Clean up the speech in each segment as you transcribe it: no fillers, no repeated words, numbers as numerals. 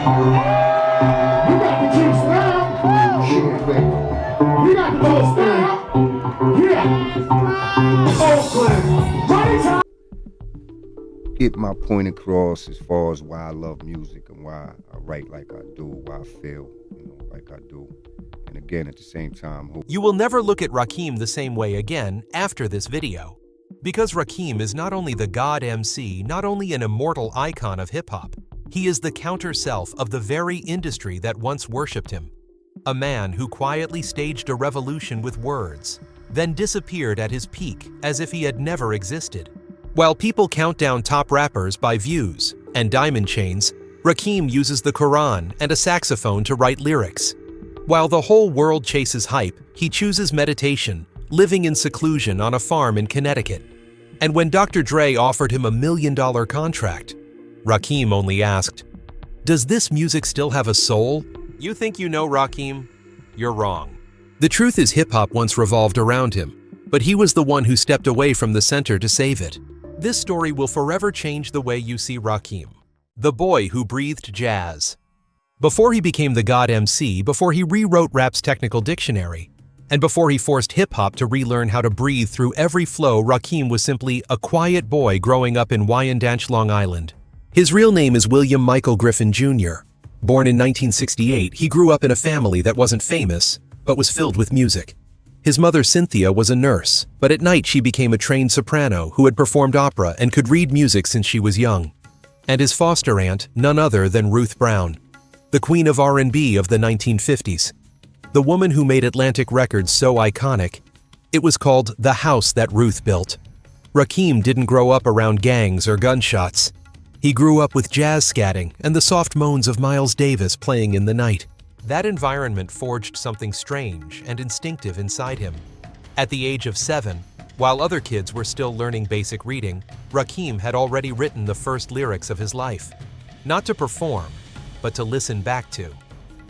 You got the juice now. Shit, baby. You got the juice now. Yeah. Oakland. Right time. Get my point across as far as why I love music and why I write like I do, why I feel, like I do. And again, at the same time, you will never look at Rakim the same way again after this video. Because Rakim is not only the God MC, not only an immortal icon of hip-hop, he is the counter-self of the very industry that once worshipped him. A man who quietly staged a revolution with words, then disappeared at his peak as if he had never existed. While people count down top rappers by views and diamond chains, Rakim uses the Quran and a saxophone to write lyrics. While the whole world chases hype, he chooses meditation, living in seclusion on a farm in Connecticut. And when Dr. Dre offered him $1 million contract, Rakim only asked, "Does this music still have a soul?" You think you know Rakim? You're wrong. The truth is hip-hop once revolved around him, but he was the one who stepped away from the center to save it. This story will forever change the way you see Rakim, the boy who breathed jazz. Before he became the God MC, before he rewrote rap's technical dictionary, and before he forced hip-hop to relearn how to breathe through every flow, Rakim was simply a quiet boy growing up in Wyandanch, Long Island. His real name is William Michael Griffin Jr. Born in 1968, he grew up in a family that wasn't famous, but was filled with music. His mother, Cynthia, was a nurse, but at night she became a trained soprano who had performed opera and could read music since she was young. And his foster aunt, none other than Ruth Brown, the queen of R&B of the 1950s. The woman who made Atlantic Records so iconic, it was called The House That Ruth Built. Rakim didn't grow up around gangs or gunshots. He grew up with jazz scatting and the soft moans of Miles Davis playing in the night. That environment forged something strange and instinctive inside him. At the age of 7, while other kids were still learning basic reading, Rakim had already written the first lyrics of his life. Not to perform, but to listen back to.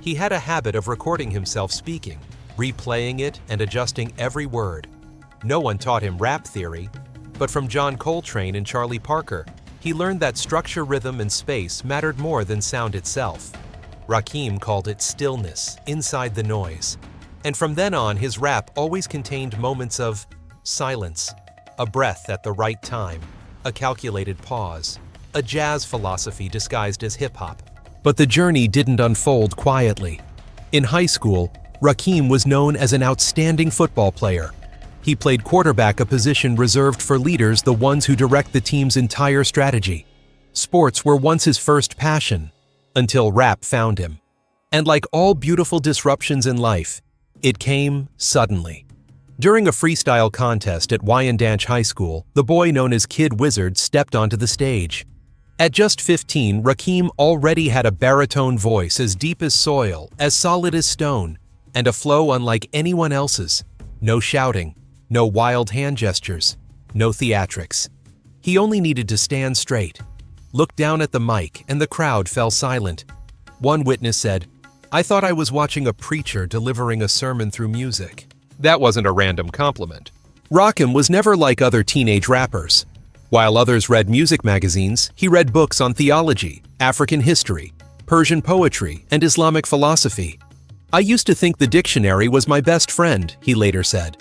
He had a habit of recording himself speaking, replaying it and adjusting every word. No one taught him rap theory, but from John Coltrane and Charlie Parker, he learned that structure, rhythm, and space mattered more than sound itself. Rakim called it stillness, inside the noise. And from then on, his rap always contained moments of silence, a breath at the right time, a calculated pause, a jazz philosophy disguised as hip-hop. But the journey didn't unfold quietly. In high school, Rakim was known as an outstanding football player. He played quarterback, a position reserved for leaders, the ones who direct the team's entire strategy. Sports were once his first passion, until rap found him. And like all beautiful disruptions in life, it came suddenly. During a freestyle contest at Wyandanch High School, the boy known as Kid Wizard stepped onto the stage. At just 15, Rakim already had a baritone voice as deep as soil, as solid as stone, and a flow unlike anyone else's. No shouting, no wild hand gestures, no theatrics. He only needed to stand straight, look down at the mic, and the crowd fell silent. One witness said, "I thought I was watching a preacher delivering a sermon through music." That wasn't a random compliment. Rakim was never like other teenage rappers. While others read music magazines, he read books on theology, African history, Persian poetry, and Islamic philosophy. "I used to think the dictionary was my best friend," he later said.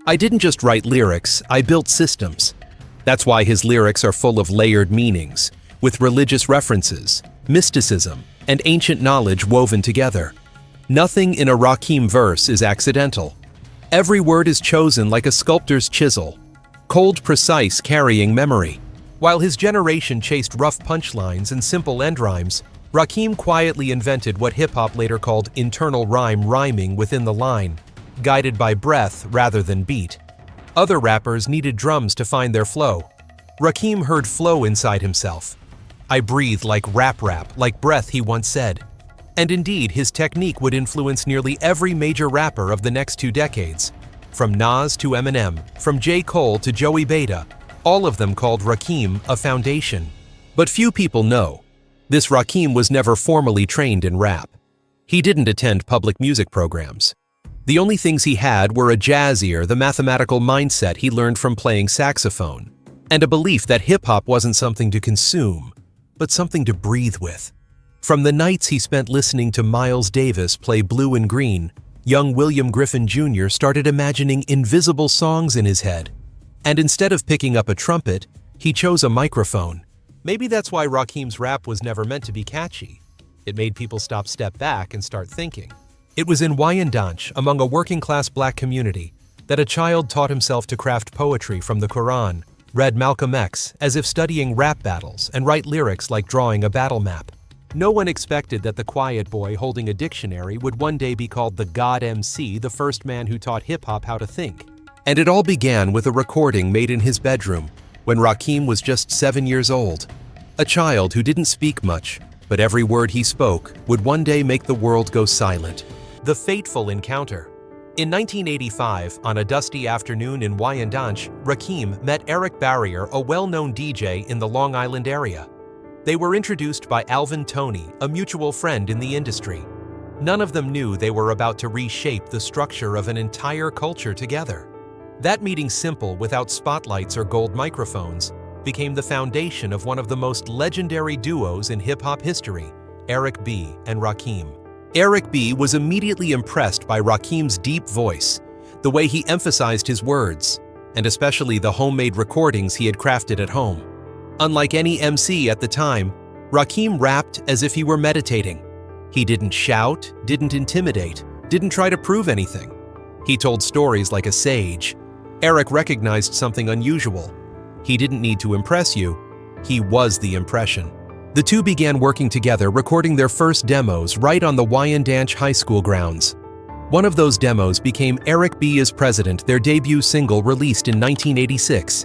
"I didn't just write lyrics, I built systems." That's why his lyrics are full of layered meanings, with religious references, mysticism, and ancient knowledge woven together. Nothing in a Rakim verse is accidental. Every word is chosen like a sculptor's chisel, cold, precise, carrying memory. While his generation chased rough punchlines and simple end rhymes, Rakim quietly invented what hip-hop later called internal rhyme, rhyming within the line, guided by breath rather than beat. Other rappers needed drums to find their flow. Rakim heard flow inside himself. "I breathe like rap, like breath," he once said. And indeed, his technique would influence nearly every major rapper of the next 2 decades. From Nas to Eminem, from J. Cole to Joey Beta, all of them called Rakim a foundation. But few people know, this Rakim was never formally trained in rap. He didn't attend public music programs. The only things he had were a jazz ear, the mathematical mindset he learned from playing saxophone, and a belief that hip-hop wasn't something to consume, but something to breathe with. From the nights he spent listening to Miles Davis play Blue and Green, young William Griffin Jr. started imagining invisible songs in his head. And instead of picking up a trumpet, he chose a microphone. Maybe that's why Rakim's rap was never meant to be catchy. It made people step back and start thinking. It was in Wyandanch, among a working-class black community, that a child taught himself to craft poetry from the Quran, read Malcolm X as if studying rap battles, and write lyrics like drawing a battle map. No one expected that the quiet boy holding a dictionary would one day be called the God MC, the first man who taught hip-hop how to think. And it all began with a recording made in his bedroom, when Rakim was just 7 years old. A child who didn't speak much, but every word he spoke would one day make the world go silent. The fateful encounter. In 1985, on a dusty afternoon in Wyandanch, Rakim met Eric Barrier, a well-known DJ in the Long Island area. They were introduced by Alvin Toney, a mutual friend in the industry. None of them knew they were about to reshape the structure of an entire culture together. That meeting, simple, without spotlights or gold microphones, became the foundation of one of the most legendary duos in hip-hop history, Eric B. and Rakim. Eric B. was immediately impressed by Rakim's deep voice, the way he emphasized his words, and especially the homemade recordings he had crafted at home. Unlike any MC at the time, Rakim rapped as if he were meditating. He didn't shout, didn't intimidate, didn't try to prove anything. He told stories like a sage. Eric recognized something unusual. He didn't need to impress you. He was the impression. The two began working together, recording their first demos right on the Wyandanch High School grounds. One of those demos became Eric B. is President, their debut single released in 1986.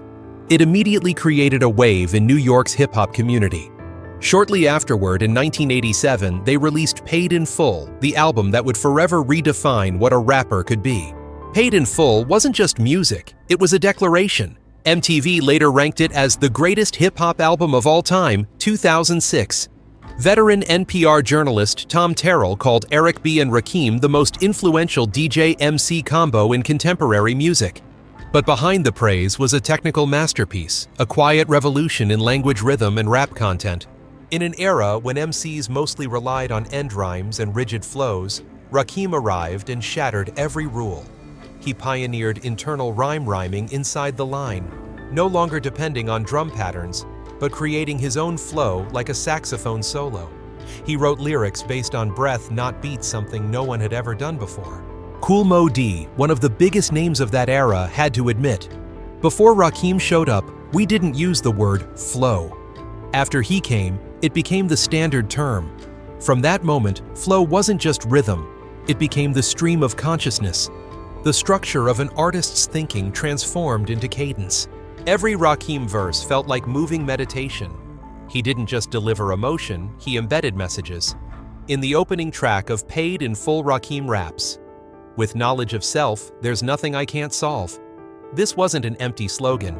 It immediately created a wave in New York's hip-hop community. Shortly afterward, in 1987, they released Paid in Full, the album that would forever redefine what a rapper could be. Paid in Full wasn't just music, it was a declaration. MTV later ranked it as the greatest hip-hop album of all time, 2006. Veteran NPR journalist Tom Terrell called Eric B. and Rakim the most influential DJ-MC combo in contemporary music. But behind the praise was a technical masterpiece, a quiet revolution in language rhythm and rap content. In an era when MCs mostly relied on end rhymes and rigid flows, Rakim arrived and shattered every rule. He pioneered internal rhyming inside the line, no longer depending on drum patterns, but creating his own flow like a saxophone solo. He wrote lyrics based on breath, not beats, something no one had ever done before. Kool Moe Dee, one of the biggest names of that era, had to admit, "Before Rakim showed up, we didn't use the word flow. After he came, it became the standard term. From that moment, flow wasn't just rhythm, it became the stream of consciousness. The structure of an artist's thinking transformed into cadence. Every Rakim verse felt like moving meditation. He didn't just deliver emotion, he embedded messages. In the opening track of Paid in Full, Rakim raps, "With knowledge of self, there's nothing I can't solve." This wasn't an empty slogan.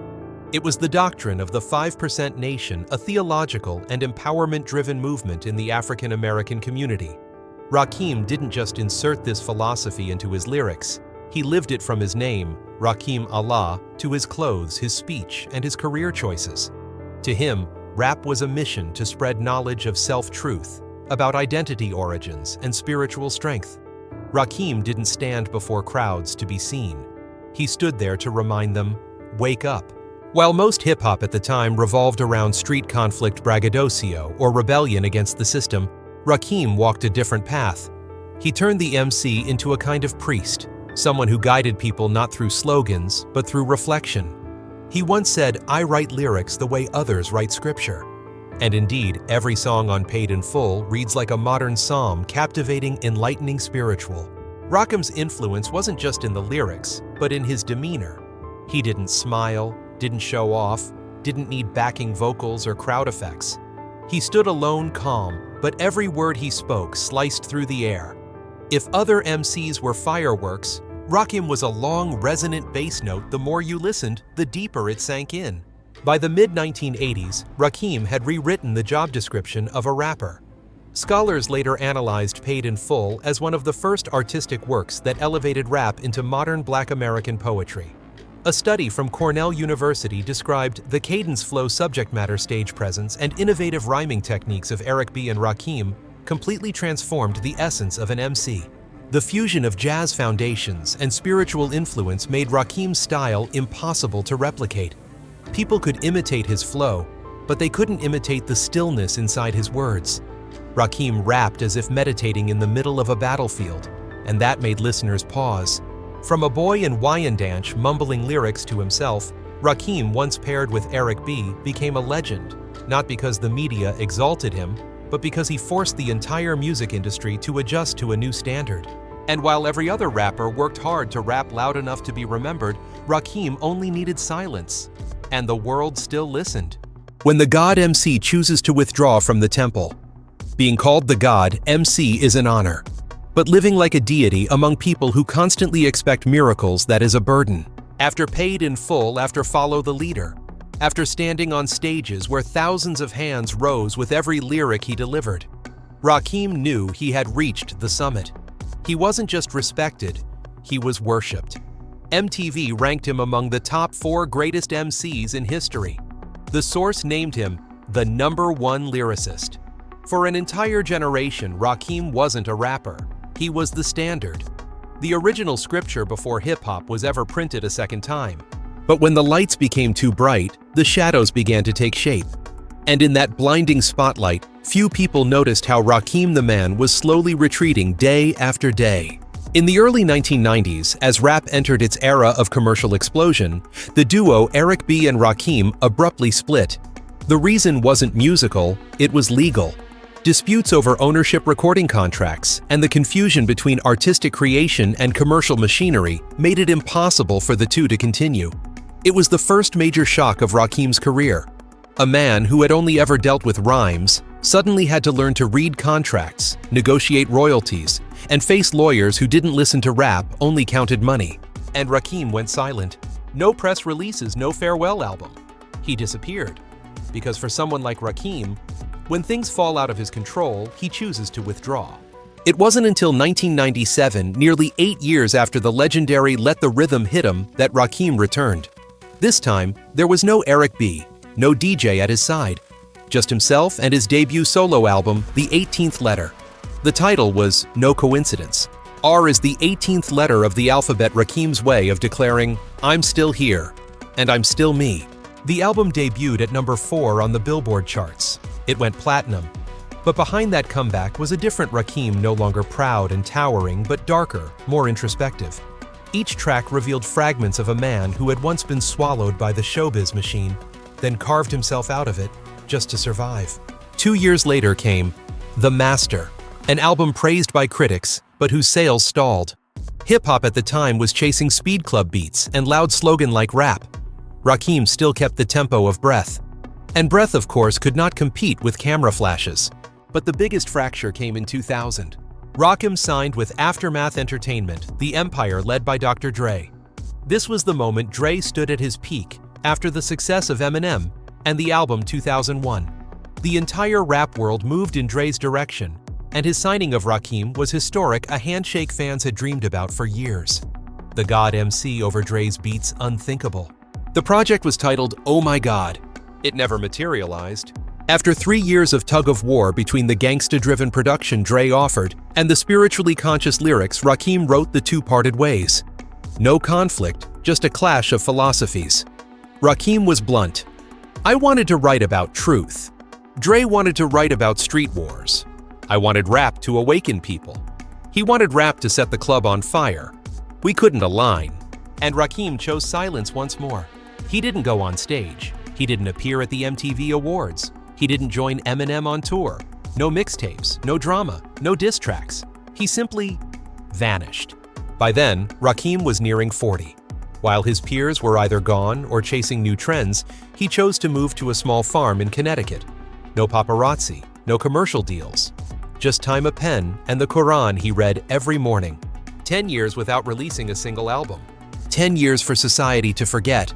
It was the doctrine of the 5% Nation, a theological and empowerment-driven movement in the African American community. Rakim didn't just insert this philosophy into his lyrics. He lived it from his name, Rakim Allah, to his clothes, his speech, and his career choices. To him, rap was a mission to spread knowledge of self-truth, about identity origins and spiritual strength. Rakim didn't stand before crowds to be seen. He stood there to remind them, wake up. While most hip-hop at the time revolved around street conflict braggadocio or rebellion against the system, Rakim walked a different path. He turned the MC into a kind of priest, someone who guided people not through slogans, but through reflection. He once said, "I write lyrics the way others write scripture." And indeed, every song on Paid in Full reads like a modern psalm, captivating, enlightening, spiritual. Rakim's influence wasn't just in the lyrics, but in his demeanor. He didn't smile, didn't show off, didn't need backing vocals or crowd effects. He stood alone, calm, but every word he spoke sliced through the air. If other MCs were fireworks, Rakim was a long, resonant bass note. The more you listened, the deeper it sank in. By the mid-1980s, Rakim had rewritten the job description of a rapper. Scholars later analyzed Paid in Full as one of the first artistic works that elevated rap into modern Black American poetry. A study from Cornell University described the cadence flow, subject matter, stage presence, and innovative rhyming techniques of Eric B. and Rakim completely transformed the essence of an MC. The fusion of jazz foundations and spiritual influence made Rakim's style impossible to replicate. People could imitate his flow, but they couldn't imitate the stillness inside his words. Rakim rapped as if meditating in the middle of a battlefield, and that made listeners pause. From a boy in Wyandanch mumbling lyrics to himself, Rakim, once paired with Eric B., became a legend, not because the media exalted him, but because he forced the entire music industry to adjust to a new standard. And while every other rapper worked hard to rap loud enough to be remembered, Rakim only needed silence. And the world still listened. When the God MC chooses to withdraw from the temple, being called the God MC is an honor. But living like a deity among people who constantly expect miracles, that is a burden. After paid in full, after follow the leader, after standing on stages where thousands of hands rose with every lyric he delivered, Rakim knew he had reached the summit. He wasn't just respected, he was worshipped. MTV ranked him among the top 4 greatest MCs in history. The source named him the #1 lyricist. For an entire generation, Rakim wasn't a rapper. He was the standard. The original scripture before hip-hop was ever printed a second time. But when the lights became too bright, the shadows began to take shape. And in that blinding spotlight, few people noticed how Rakim the man was slowly retreating day after day. In the early 1990s, as rap entered its era of commercial explosion, the duo Eric B. and Rakim abruptly split. The reason wasn't musical, it was legal. Disputes over ownership recording contracts and the confusion between artistic creation and commercial machinery made it impossible for the two to continue. It was the first major shock of Rakim's career. A man who had only ever dealt with rhymes suddenly had to learn to read contracts, negotiate royalties, and face lawyers who didn't listen to rap, only counted money. And Rakim went silent. No press releases, no farewell album. He disappeared. Because for someone like Rakim, when things fall out of his control, he chooses to withdraw. It wasn't until 1997, nearly 8 years after the legendary Let the Rhythm Hit 'Em, that Rakim returned. This time, there was no Eric B., no DJ at his side, just himself and his debut solo album, The 18th Letter. The title was No Coincidence. R is the 18th letter of the alphabet, Rakim's way of declaring, I'm still here, and I'm still me. The album debuted at number 4 on the Billboard charts. It went platinum. But behind that comeback was a different Rakim, no longer proud and towering, but darker, more introspective. Each track revealed fragments of a man who had once been swallowed by the showbiz machine, then carved himself out of it just to survive. 2 years later came The Master, an album praised by critics, but whose sales stalled. Hip-hop at the time was chasing speed club beats and loud slogan-like rap. Rakim still kept the tempo of Breath. And Breath, of course, could not compete with camera flashes. But the biggest fracture came in 2000. Rakim signed with Aftermath Entertainment, the empire led by Dr. Dre. This was the moment Dre stood at his peak after the success of Eminem and the album 2001. The entire rap world moved in Dre's direction, and his signing of Rakim was historic, a handshake fans had dreamed about for years. The God MC over Dre's beats, unthinkable. The project was titled Oh My God. It never materialized. After 3 years of tug-of-war between the gangsta-driven production Dre offered and the spiritually conscious lyrics, Rakim wrote the two parted ways. No conflict, just a clash of philosophies. Rakim was blunt. I wanted to write about truth. Dre wanted to write about street wars. I wanted rap to awaken people. He wanted rap to set the club on fire. We couldn't align. And Rakim chose silence once more. He didn't go on stage. He didn't appear at the MTV Awards. He didn't join Eminem on tour. No mixtapes, no drama, no diss tracks. He simply vanished. By then, Rakim was nearing 40. While his peers were either gone or chasing new trends, he chose to move to a small farm in Connecticut. No paparazzi, no commercial deals. Just time, a pen, and the Quran he read every morning. 10 years without releasing a single album. 10 years for society to forget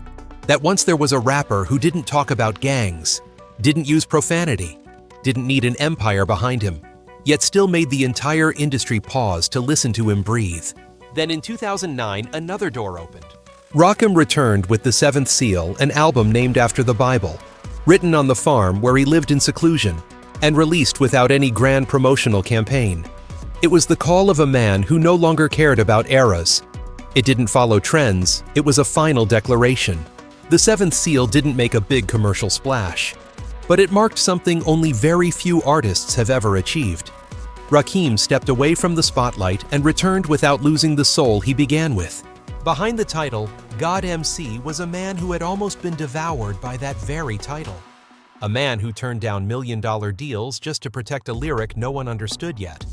that once there was a rapper who didn't talk about gangs, didn't use profanity, didn't need an empire behind him, yet still made the entire industry pause to listen to him breathe. Then in 2009, another door opened. Rakim returned with The Seventh Seal, an album named after the Bible, written on the farm where he lived in seclusion, and released without any grand promotional campaign. It was the call of a man who no longer cared about eras. It didn't follow trends, it was a final declaration. The seventh seal didn't make a big commercial splash, but it marked something only very few artists have ever achieved. Rakim stepped away from the spotlight and returned without losing the soul he began with. Behind the title, God MC was a man who had almost been devoured by that very title. A man who turned down million-dollar deals just to protect a lyric no one understood yet.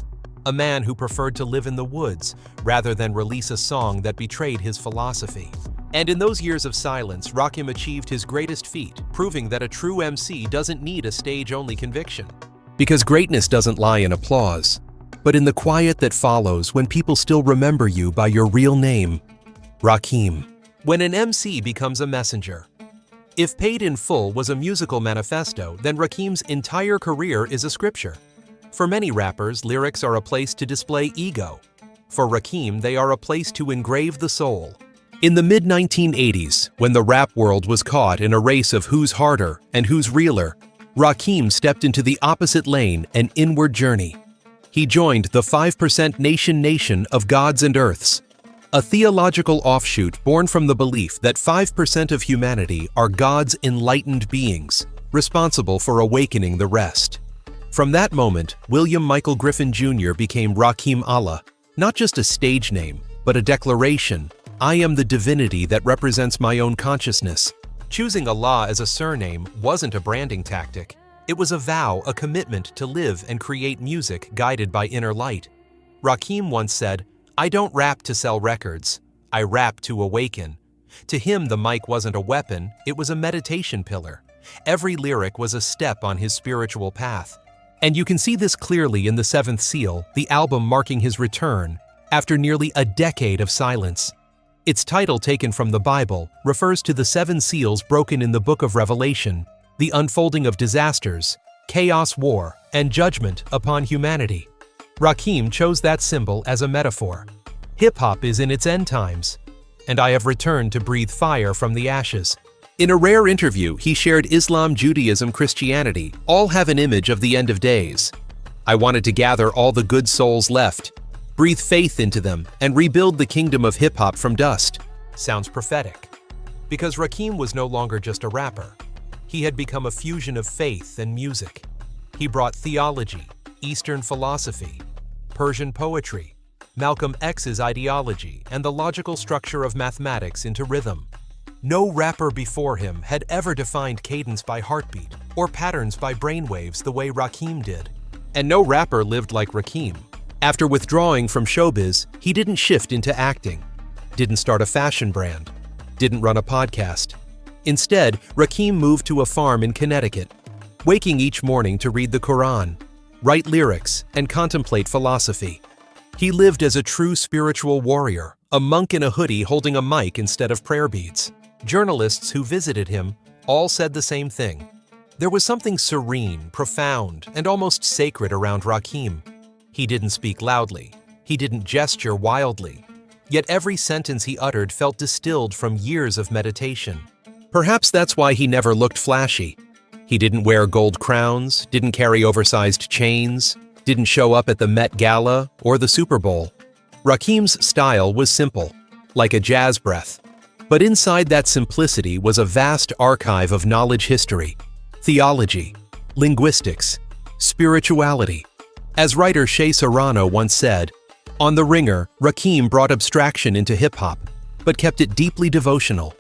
A man who preferred to live in the woods rather than release a song that betrayed his philosophy. And in those years of silence, Rakim achieved his greatest feat, proving that a true MC doesn't need a stage-only conviction. Because greatness doesn't lie in applause, but in the quiet that follows when people still remember you by your real name. Rakim. When an MC becomes a messenger. If Paid in Full was a musical manifesto, then Rakim's entire career is a scripture. For many rappers, lyrics are a place to display ego. For Rakim, they are a place to engrave the soul. In the mid-1980s, when the rap world was caught in a race of who's harder and who's realer, Rakim stepped into the opposite lane, an inward journey. He joined the 5% nation of gods and earths, a theological offshoot born from the belief that 5% of humanity are God's enlightened beings, responsible for awakening the rest. From that moment, William Michael Griffin Jr. became Rakim Allah, not just a stage name, but a declaration. I am the divinity that represents my own consciousness. Choosing Allah as a surname wasn't a branding tactic. It was a vow, a commitment to live and create music guided by inner light. Rakim once said, "I don't rap to sell records. I rap to awaken." To him, the mic wasn't a weapon, it was a meditation pillar. Every lyric was a step on his spiritual path. And you can see this clearly in The Seventh Seal, the album marking his return after nearly a decade of silence. Its title, taken from the Bible, refers to the 7 seals broken in the Book of Revelation, the unfolding of disasters, chaos, war, and judgment upon humanity. Rakim chose that symbol as a metaphor. Hip-hop is in its end times, and I have returned to breathe fire from the ashes. In a rare interview, he shared Islam, Judaism, Christianity all have an image of the end of days. I wanted to gather all the good souls left, breathe faith into them, and rebuild the kingdom of hip-hop from dust. Sounds prophetic. Because Rakim was no longer just a rapper. He had become a fusion of faith and music. He brought theology, Eastern philosophy, Persian poetry, Malcolm X's ideology, and the logical structure of mathematics into rhythm. No rapper before him had ever defined cadence by heartbeat or patterns by brainwaves the way Rakim did. And no rapper lived like Rakim. After withdrawing from showbiz, he didn't shift into acting, didn't start a fashion brand, didn't run a podcast. Instead, Rakim moved to a farm in Connecticut, waking each morning to read the Quran, write lyrics, and contemplate philosophy. He lived as a true spiritual warrior, a monk in a hoodie holding a mic instead of prayer beads. Journalists who visited him all said the same thing. There was something serene, profound, and almost sacred around Rakim. He didn't speak loudly. He didn't gesture wildly. Yet every sentence he uttered felt distilled from years of meditation. Perhaps that's why he never looked flashy. He didn't wear gold crowns, didn't carry oversized chains, didn't show up at the Met Gala or the Super Bowl. Rakim's style was simple, like a jazz breath. But inside that simplicity was a vast archive of knowledge history, theology, linguistics, spirituality. As writer Shea Serrano once said, on The Ringer, Rakim brought abstraction into hip-hop, but kept it deeply devotional.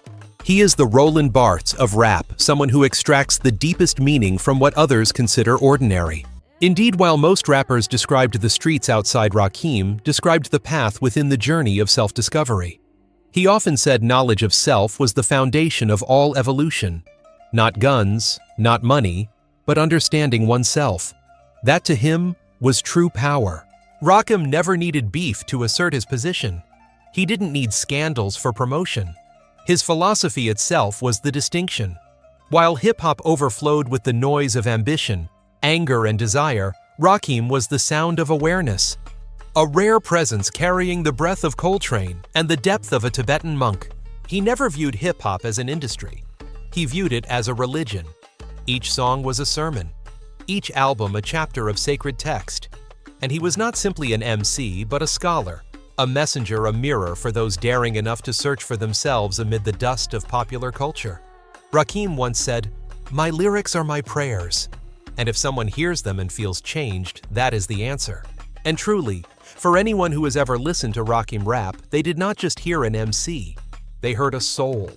He is the Roland Barthes of rap, someone who extracts the deepest meaning from what others consider ordinary. Indeed, while most rappers described the streets outside Rakim, described the path within the journey of self-discovery. He often said knowledge of self was the foundation of all evolution. Not guns, not money, but understanding oneself. That to him was true power. Rakim never needed beef to assert his position. He didn't need scandals for promotion. His philosophy itself was the distinction. While hip-hop overflowed with the noise of ambition, anger, and desire, Rakim was the sound of awareness. A rare presence carrying the breath of Coltrane and the depth of a Tibetan monk. He never viewed hip-hop as an industry. He viewed it as a religion. Each song was a sermon. each album a chapter of sacred text. And he was not simply an MC, but a scholar, a messenger, a mirror for those daring enough to search for themselves amid the dust of popular culture. Rakim once said, "My lyrics are my prayers." And if someone hears them and feels changed, that is the answer. And truly, for anyone who has ever listened to Rakim rap, they did not just hear an MC. They heard a soul,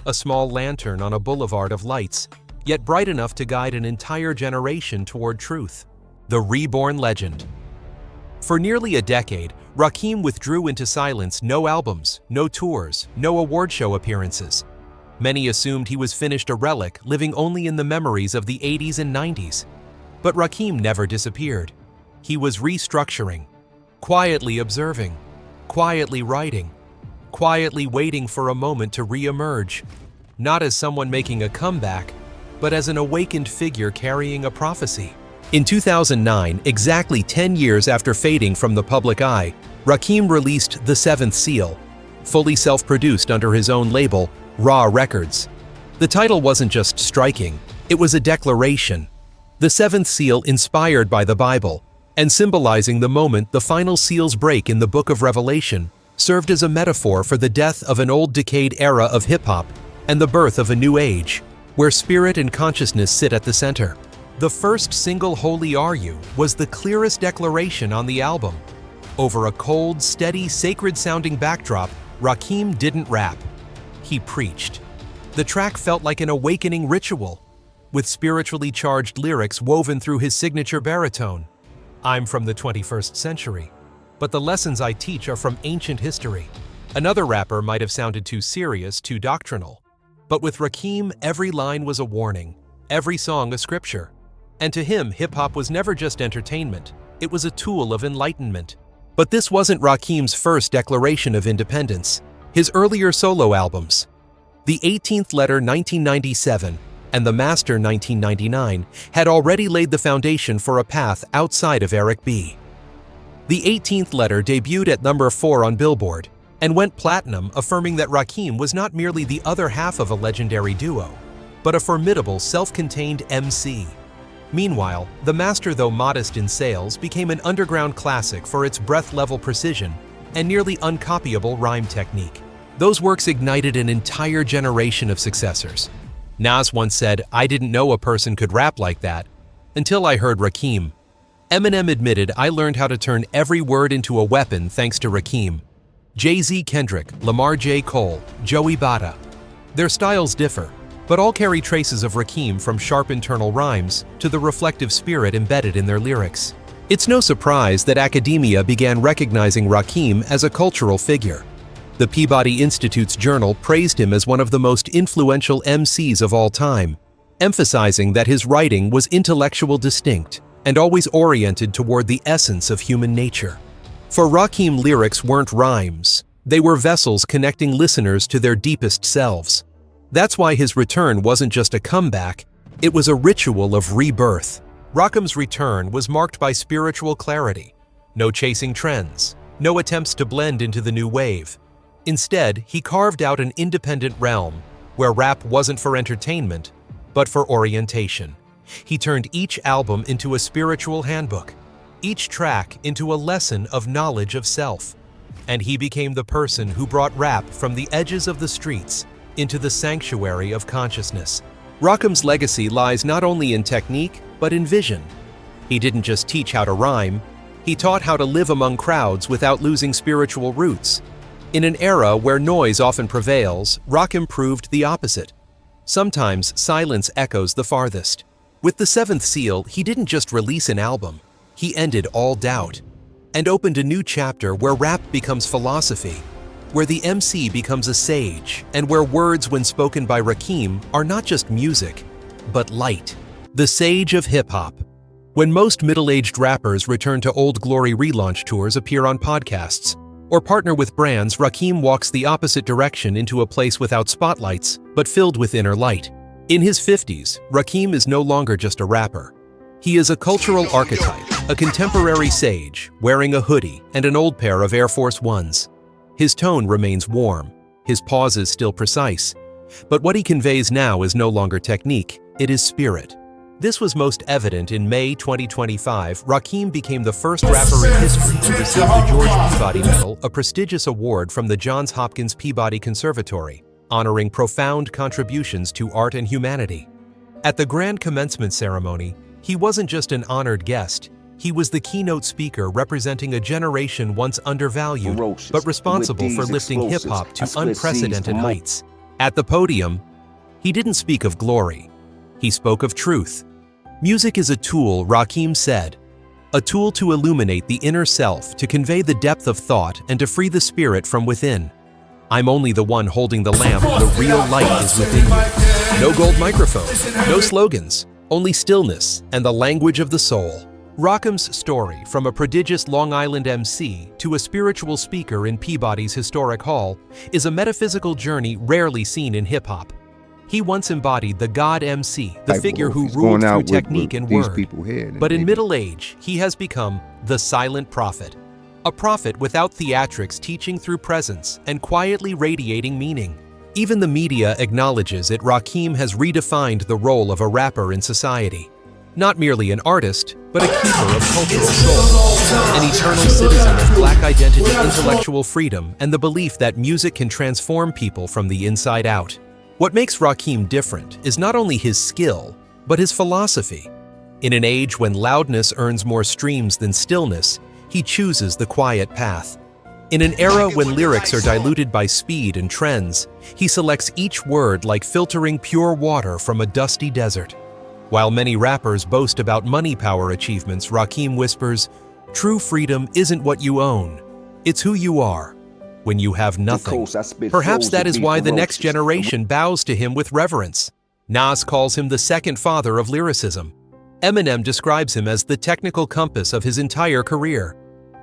a small lantern on a boulevard of lights, yet bright enough to guide an entire generation toward truth. The reborn legend. For nearly a decade, Rakim withdrew into silence, no albums, no tours, no award show appearances. Many assumed he was finished, a relic, living only in the memories of the 80s and 90s. But Rakim never disappeared. He was restructuring, quietly observing, quietly writing, quietly waiting for a moment to re-emerge, not as someone making a comeback, but as an awakened figure carrying a prophecy. In 2009, exactly 10 years after fading from the public eye, Rakim released The Seventh Seal, fully self-produced under his own label, Raw Records. The title wasn't just striking, it was a declaration. The Seventh Seal, inspired by the Bible, and symbolizing the moment the final seals break in the Book of Revelation, served as a metaphor for the death of an old decayed era of hip-hop and the birth of a new age, where spirit and consciousness sit at the center. The first single, Holy Are You, was the clearest declaration on the album. Over a cold, steady, sacred-sounding backdrop, Rakim didn't rap. He preached. The track felt like an awakening ritual, with spiritually charged lyrics woven through his signature baritone. "I'm from the 21st century, but the lessons I teach are from ancient history." Another rapper might have sounded too serious, too doctrinal. But with Rakim, every line was a warning, every song a scripture. And to him, hip-hop was never just entertainment, it was a tool of enlightenment. But this wasn't Rakim's first declaration of independence. His earlier solo albums, The 18th Letter 1997 and The Master 1999, had already laid the foundation for a path outside of Eric B. The 18th Letter debuted at number 4 on Billboard and went platinum, affirming that Rakim was not merely the other half of a legendary duo, but a formidable self-contained MC. Meanwhile, The Master, though modest in sales, became an underground classic for its breath-level precision and nearly uncopyable rhyme technique. Those works ignited an entire generation of successors. Nas once said, "I didn't know a person could rap like that until I heard Rakim." Eminem admitted, "I learned how to turn every word into a weapon thanks to Rakim." Jay-Z, Kendrick, Lamar J. Cole, Joey Bada. Their styles differ, but all carry traces of Rakim, from sharp internal rhymes to the reflective spirit embedded in their lyrics. It's no surprise that academia began recognizing Rakim as a cultural figure. The Peabody Institute's journal praised him as one of the most influential MCs of all time, emphasizing that his writing was intellectual, distinct, and always oriented toward the essence of human nature. For Rakim, lyrics weren't rhymes, they were vessels connecting listeners to their deepest selves. That's why his return wasn't just a comeback, it was a ritual of rebirth. Rakim's return was marked by spiritual clarity, no chasing trends, no attempts to blend into the new wave. Instead, he carved out an independent realm where rap wasn't for entertainment, but for orientation. He turned each album into a spiritual handbook, each track into a lesson of knowledge of self. And he became the person who brought rap from the edges of the streets into the sanctuary of consciousness. Rakim's legacy lies not only in technique, but in vision. He didn't just teach how to rhyme, he taught how to live among crowds without losing spiritual roots. In an era where noise often prevails, Rakim proved the opposite. Sometimes silence echoes the farthest. With The Seventh Seal, he didn't just release an album, he ended all doubt and opened a new chapter where rap becomes philosophy, where the MC becomes a sage, and where words, when spoken by Rakim, are not just music, but light. The sage of hip-hop. When most middle-aged rappers return to Old Glory relaunch tours, appear on podcasts, or partner with brands, Rakim walks the opposite direction, into a place without spotlights, but filled with inner light. In his 50s, Rakim is no longer just a rapper. He is a cultural archetype, a contemporary sage, wearing a hoodie and an old pair of Air Force Ones. His tone remains warm, his pauses still precise, but what he conveys now is no longer technique, it is spirit. This was most evident in May 2025. Rakim became the first rapper in history to receive the George Peabody Medal, a prestigious award from the Johns Hopkins Peabody Conservatory, honoring profound contributions to art and humanity. At the grand commencement ceremony, he wasn't just an honored guest, he was the keynote speaker representing a generation once undervalued, but responsible for lifting hip-hop to unprecedented heights. At the podium, he didn't speak of glory, he spoke of truth. Music is a tool, Rakim said, a tool to illuminate the inner self, to convey the depth of thought, and to free the spirit from within. I'm only the one holding the lamp, the real light is within you. No gold microphone, no slogans, only stillness and the language of the soul. Rakim's story, from a prodigious Long Island MC to a spiritual speaker in Peabody's historic hall, is a metaphysical journey rarely seen in hip-hop. He once embodied the God MC, the figure who ruled through technique and word. But in middle age, he has become the silent prophet. A prophet without theatrics, teaching through presence and quietly radiating meaning. Even the media acknowledges it. Rakim has redefined the role of a rapper in society. Not merely an artist, but a keeper of cultural soul. An eternal citizen of Black identity, intellectual freedom, and the belief that music can transform people from the inside out. What makes Rakim different is not only his skill, but his philosophy. In an age when loudness earns more streams than stillness, he chooses the quiet path. In an era when lyrics are diluted by speed and trends, he selects each word like filtering pure water from a dusty desert. While many rappers boast about money power achievements, Rakim whispers, "True freedom isn't what you own, it's who you are when you have nothing." Perhaps that is why the next generation bows to him with reverence. Nas calls him the second father of lyricism. Eminem describes him as the technical compass of his entire career.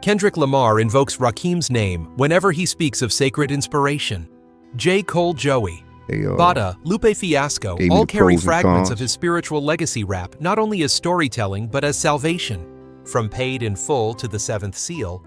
Kendrick Lamar invokes Rakim's name whenever he speaks of sacred inspiration. J. Cole Joey, Bada, Lupe Fiasco all carry fragments of his spiritual legacy rap, not only as storytelling but as salvation. From Paid in Full to The Seventh Seal,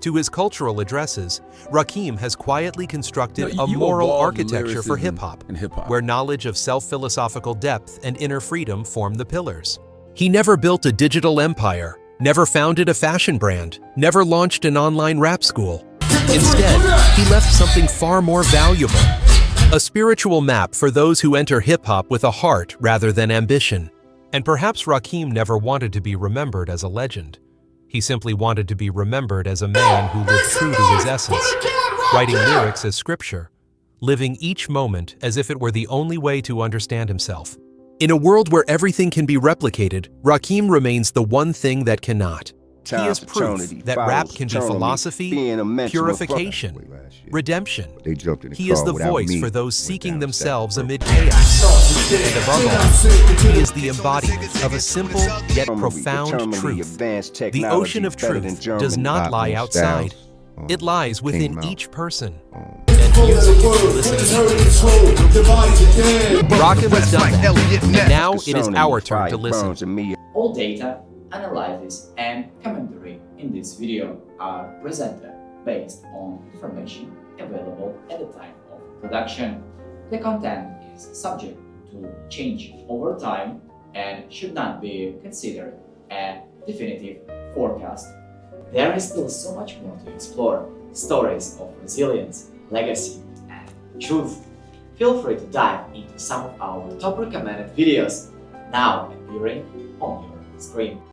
to his cultural addresses, Rakim has quietly constructed a moral architecture for hip-hop, where knowledge of self-philosophical depth and inner freedom form the pillars. He never built a digital empire, never founded a fashion brand, never launched an online rap school. Instead, he left something far more valuable, a spiritual map for those who enter hip-hop with a heart rather than ambition. And perhaps Rakim never wanted to be remembered as a legend. He simply wanted to be remembered as a man who lived true to his essence, writing lyrics as scripture, living each moment as if it were the only way to understand himself. In a world where everything can be replicated, Rakim remains the one thing that cannot. He is proof that rap can be philosophy, purification, redemption. He is the voice for those seeking themselves amid chaos. And above all, he is the embodiment of a simple yet profound truth. The ocean of truth does not lie outside. It lies within each person. And music is listening. Rakim has done that, and now it is our turn to listen. All data, analysis, and commentary in this video are presented based on information available at the time of production. The content is subject to change over time and should not be considered a definitive forecast. There is still so much more to explore: stories of resilience, legacy, and truth. Feel free to dive into some of our top recommended videos now appearing on your screen.